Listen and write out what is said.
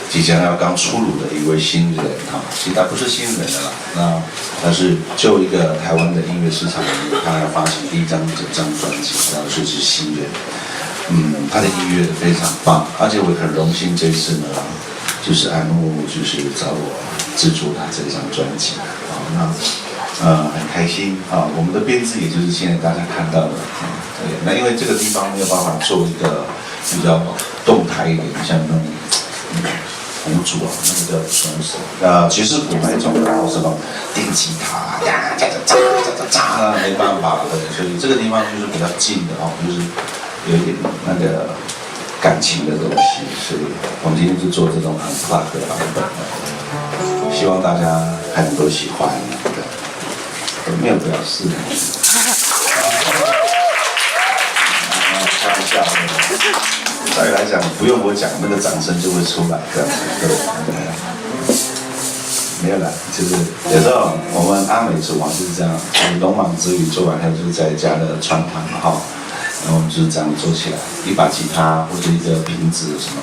即将要刚出炉的一位新人哈，其实他不是新人的啦，那他是就一个台湾的音乐市场里面，他要发行第一张整张专辑，然后是新人。他的音乐非常棒，而且我很荣幸这次呢，就是安木就是找我制作他这张专辑啊，那很开心啊，我们的编制也就是现在大家看到的对，那因为这个地方没有办法做一个比较动态一点，像那种鼓组啊，那个叫什么爵士鼓那种，然后什么电吉他呀，没办法的，所以这个地方就是比较近的哦，就是有一点那个感情的东西，所以我们今天就做这种unplugged的版本，希望大家还能够喜欢。没有表示，开玩笑。照理来讲，不用我讲，那个掌声就会出来，这样子，对。没有啦，就是有时候我们阿美族啊就是这样，龙蟒之语做完，还有就是在家的传统哈，然后我们就是这样做起来，一把吉他或者一个瓶子什么。